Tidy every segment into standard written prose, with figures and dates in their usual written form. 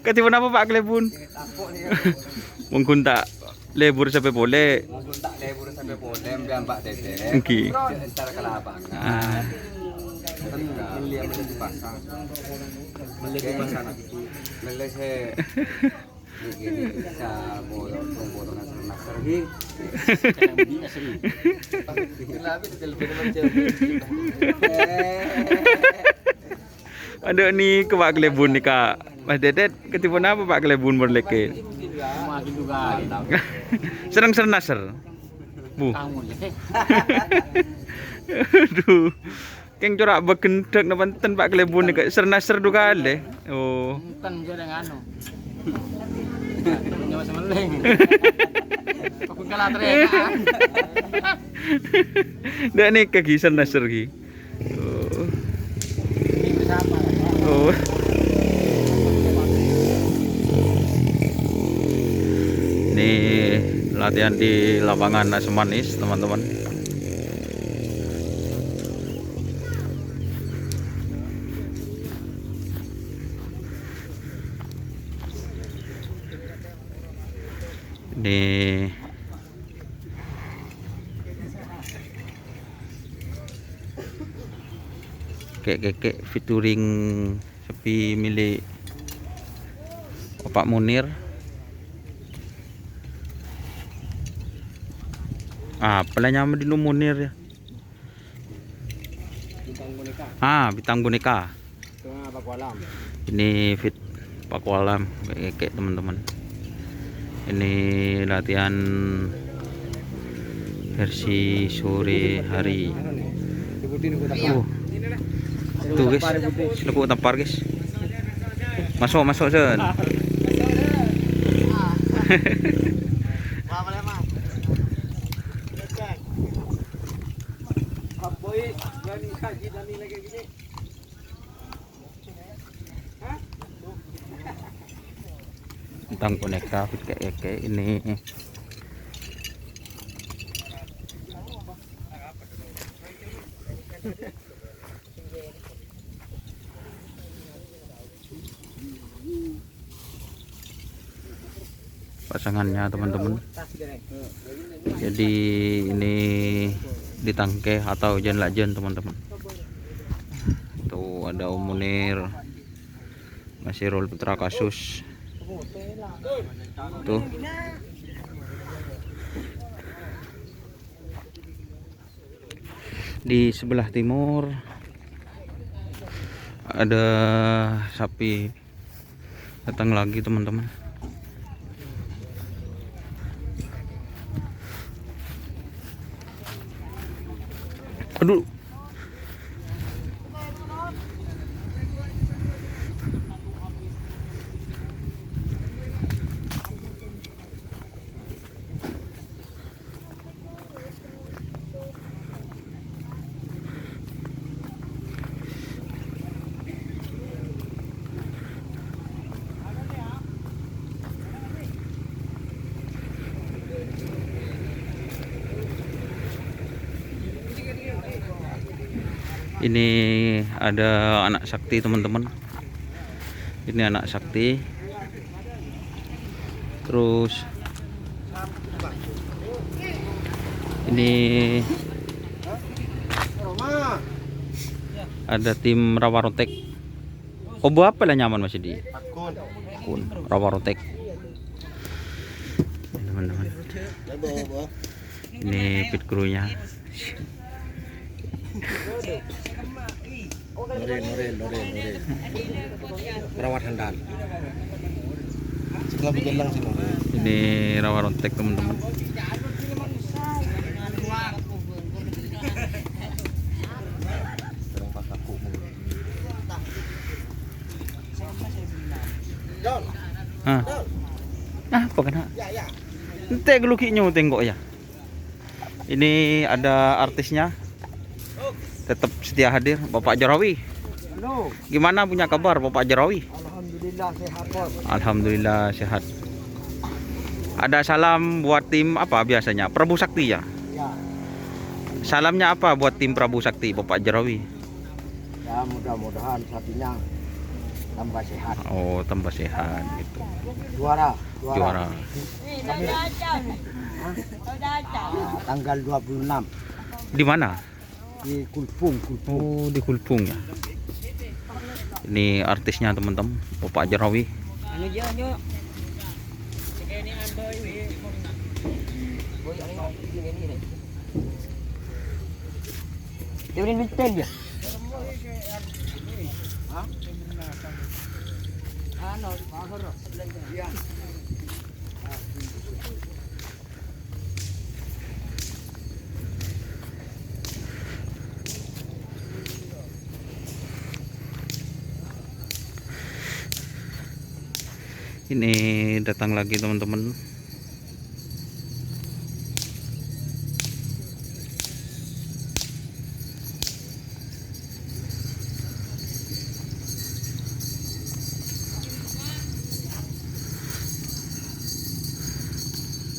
Katipunan apa Pak Klebun? Menggunta lebur sampai boleh. Menggunta lebur sampai boleh Mbak Dede. Oke. Entar ke lapangan. Beli di pasar. Beli di pasar. Beli sa bolong nasar gi. Ada nih ke Pak Klebun nih Kak. Mas Dedet ketipuan apa Pak Klebun berleke? Serang-serang nasar. Bu. Aduh. Keng corak begendek nonton Pak Klebun nih Kak. Serang-nasar dua kali. Oh. Kan dia dengan anu. Nyawa semeleng. Aku kalah terena. Dak nih kegisan nasar ki. Oh. Ini latihan di lapangan Asemanis, teman-teman. Ini kek featuring sepi milik Bapak Munir. Apalah nama di Munir ya? Bintang boneka. Bintang boneka. Tengah Pakualam. Ini fit Pakualam kek teman-teman. Ini latihan versi sore hari. Tuh guys, lupa tampar guys. Masuk sen. Tentang boneka fit kayak ini. Pasangannya teman-teman. Jadi ini ditangke atau jen lajen teman-teman. Tuh ada Om Munir, masih Rol Putra Kasus. Tuh. Di sebelah timur ada sapi datang lagi teman-teman. Aduh. Ini ada anak sakti teman-teman. Ini anak sakti. Terus ini ada tim Rawarontek. Obo apa lah nyaman masih di Akun Rawarontek. Teman-teman. Ini pit krunya. Noren. Perawat handal. Setelah berjalan sih. Ini Rawarontek teman-teman. Apa kena? Ente gelukinya tengok ya. Ini ada artisnya. Tetap setia hadir Bapak Jarawi. Halo. Gimana punya kabar Bapak Jarawi? Alhamdulillah sehat, Bos. Alhamdulillah sehat. Ada salam buat tim apa biasanya? Prabu Sakti ya? Ya. Salamnya apa buat tim Prabu Sakti Bapak Jarawi? Ya mudah-mudahan sapinya tambah sehat. Oh, tambah sehat gitu. Juara. Juara. Tanggal 26 Di mana? di Kulpung. Oh, di Kulpung ya. Ini artisnya teman-teman, Bapak Jarawi. Ini datang lagi teman-teman.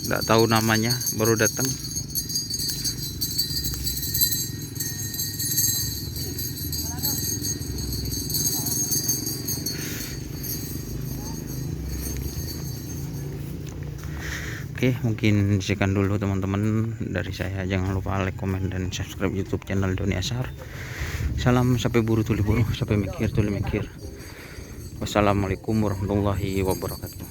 Nggak tahu namanya, baru datang. Oke, mungkin sekian dulu teman-teman dari saya. Jangan lupa like, komen, dan subscribe YouTube channel Doni Ashar. Salam sampai buru tuli buru, sampai mikir tuli mikir. Wassalamualaikum warahmatullahi wabarakatuh.